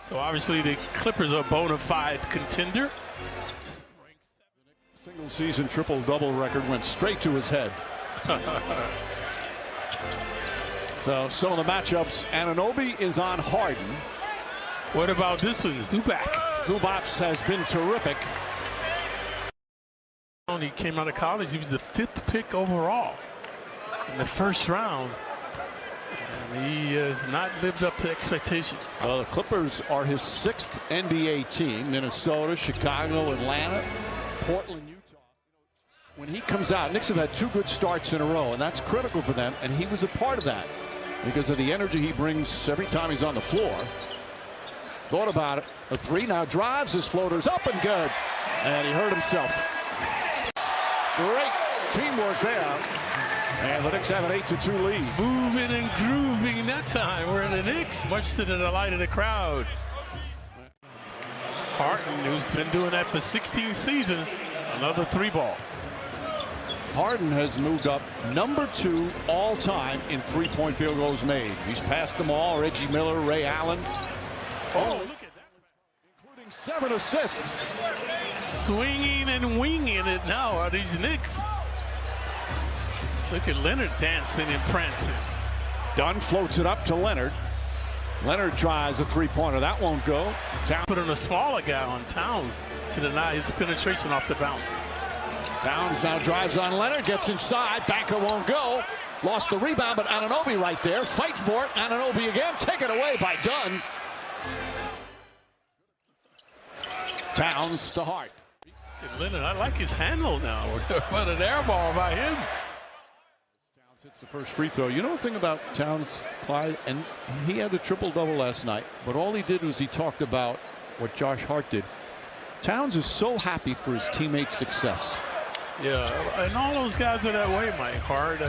So obviously the Clippers are a bona fide contender. Single season triple-double record went straight to his head. So some of the matchups, Anunoby is on Harden. What about this one, Zubac? Zubac has been terrific. He came out of college, he was the 5th pick overall in the first round. And he has not lived up to expectations. Well, the Clippers are his 6th NBA team. Minnesota, Chicago, Atlanta, Portland, Utah. When he comes out, Knicks have had 2 good starts in a row, and that's critical for them, and he was a part of that because of the energy he brings every time he's on the floor. Thought about it. A 3 now drives, his floater's up and good. And he hurt himself. Great teamwork there. And the Knicks have an 8-2 lead. Moving and grooving that time. We're in the Knicks, much to the delight of the crowd. Harden, who's been doing that for 16 seasons, another 3-ball. Harden has moved up number 2 all-time in 3-point field goals made. He's passed them all. Reggie Miller, Ray Allen. Oh, look at that. Including 7 assists. Swinging and winging it now are these Knicks. Look at Leonard dancing and prancing. Dunn floats it up to Leonard. Leonard tries a 3-pointer. That won't go. Put in a smaller guy on Towns to deny his penetration off the bounce. Towns now drives on Leonard, gets inside. Banker won't go. Lost the rebound, but Anunoby right there. Fight for it. Anunoby again. Taken away by Dunn. Towns to Hart. Leonard, I like his handle now. What an air ball by him. Towns hits the first free throw. You know the thing about Towns, Clyde, and he had a triple-double last night, but all he did was he talked about what Josh Hart did. Towns is so happy for his teammates' success. Yeah, and all those guys are that way, Mike. Hart.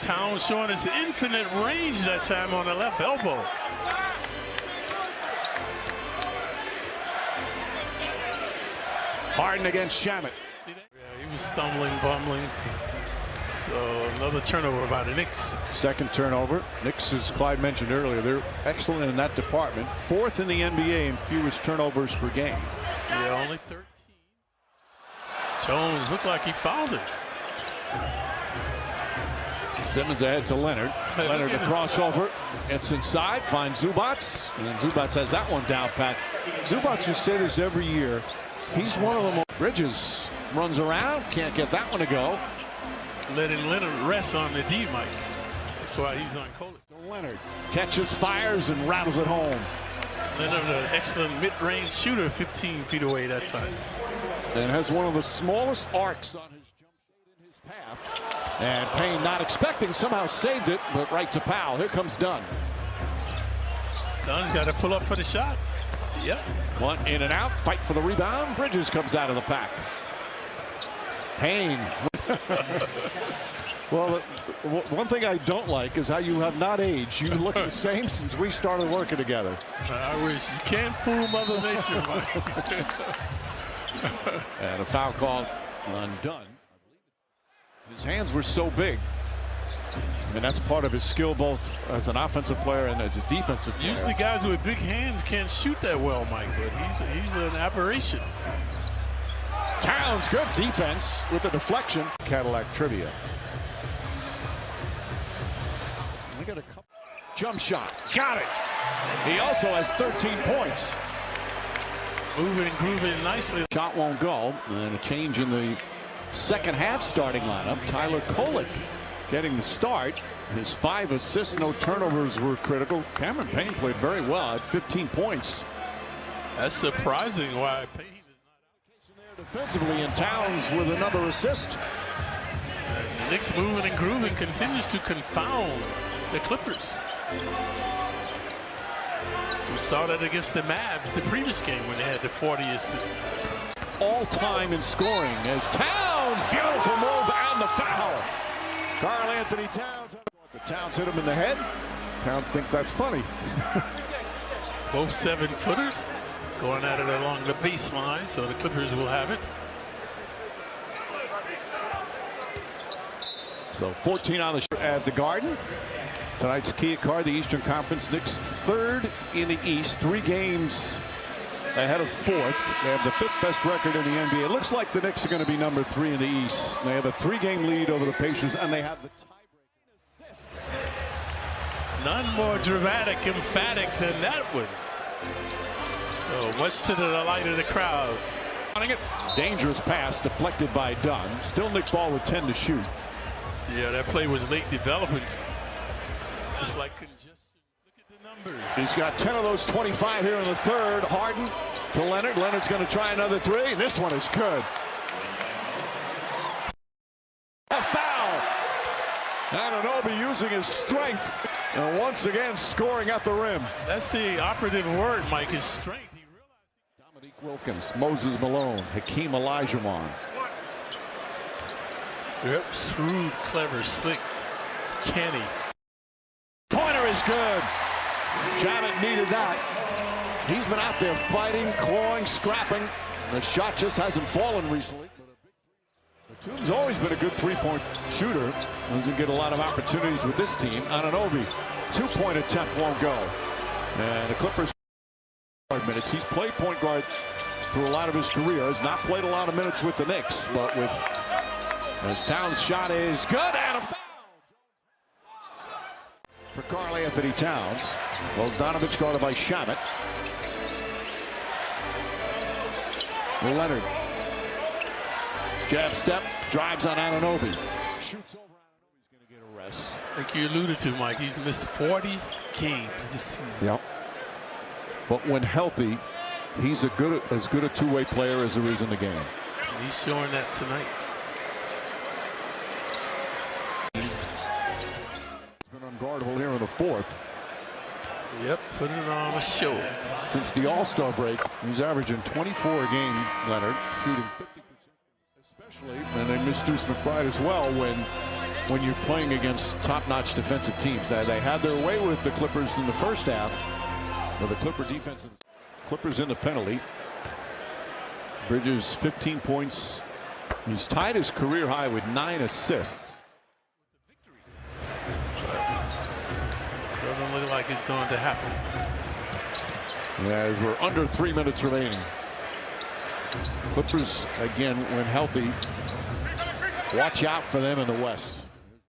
Towns showing his infinite range that time on the left elbow. Harden against Shamet. Yeah, he was stumbling, bumbling. So another turnover by the Knicks. Second turnover. Knicks, as Clyde mentioned earlier, they're excellent in that department. 4th in the NBA in fewest turnovers per game. Yeah, only 13. Jones looked like he fouled it. Simmons ahead to Leonard. Leonard a crossover. It's inside. Finds Zubac. And Zubac has that one down pat. Zubac, you say this every year. He's one of them. Bridges runs around. Can't get that one to go. Letting Leonard rest on the D, Mike. That's why he's on Coley. Leonard catches, fires, and rattles it home. Leonard, an excellent mid-range shooter, 15 feet away that time. And has one of the smallest arcs on his jump shot in his path. And Payne, not expecting, somehow saved it, but right to Powell. Here comes Dunn. Dunn's got to pull up for the shot. Yep. One in and out, fight for the rebound. Bridges comes out of the pack. Payne. Well, one thing I don't like is how you have not aged. You look the same since we started working together. I wish. You can't fool Mother Nature, Mike. And a foul call on Dunn. His hands were so big. I mean, that's part of his skill both as an offensive player and as a defensive player. Usually guys with big hands can't shoot that well, Mike, but he's an aberration. Towns, good defense with the deflection. Cadillac trivia. We got a couple. Jump shot. Got it. He also has 13 points. Moving and grooving nicely. Shot won't go. And a change in the second half starting lineup. Tyler Kolek getting the start. His 5 assists, no turnovers were critical. Cameron Payne played very well at 15 points. That's surprising why Payne is not out defensively, and Towns with another assist. The Knicks moving and grooving continues to confound the Clippers. We saw that against the Mavs the previous game when they had the 40 assists. All-time in scoring as Towns, beautiful move and the foul. Karl Anthony Towns. Towns hit him in the head. Towns thinks that's funny. Both 7-footers going at it along the baseline, so the Clippers will have it. So 14 on the at the Garden. Tonight's key card, the Eastern Conference. Knicks 3rd in the East. 3 games ahead of fourth. They have the 5th best record in the NBA. It looks like the Knicks are going to be number 3 in the East. They have a 3-game lead over the Pacers, and they have the tiebreaker assists. None more dramatic, emphatic than that one. So much to the delight of the crowd. Dangerous pass deflected by Dunn. Still Nick Ball with 10 to shoot. Yeah, that play was late development. Just like congestion. Look at the numbers. He's got 10 of those 25 here in the third. Harden to Leonard. Leonard's going to try another 3. This one is good. A foul. Anunoby using his strength. And once again scoring at the rim. That's the operative word, Mike, is strength. Dominique Wilkins, Moses Malone, Hakeem Olajuwon. Yep, shrewd, clever, slick, canny. Pointer is good. Shamit needed that. He's been out there fighting, clawing, scrapping. The shot just hasn't fallen recently. Batum's always been a good 3-point shooter. Doesn't get a lot of opportunities with this team. Anunoby, 2-point attempt won't go. And the Clippers minutes. He's played point guard through a lot of his career. Has not played a lot of minutes with the Knicks, but with as Towns' shot is good and a foul for Karl Anthony Towns. Bogdanovich guarded by Shamit. Leonard. Jab step, drives on Anunoby. Shoots over Anunoby's going to get a rest. Like you alluded to, Mike, he's missed 40 games this season. Yep. But when healthy, he's as good a two-way player as there is in the game. And he's showing that tonight. He's been unguardable here in the fourth. Yep, putting on a show. Since the All-Star break, he's averaging 24 a game, Leonard, shooting 50%. Especially, and they missed Deuce McBride as well when you're playing against top-notch defensive teams. They had their way with the Clippers in the first half. Well, the Clipper defense, Clippers in the penalty. Bridges 15 points. He's tied his career high with 9 assists. Doesn't look like it's going to happen. As we're under 3 minutes remaining. Clippers, again, when healthy, watch out for them in the West.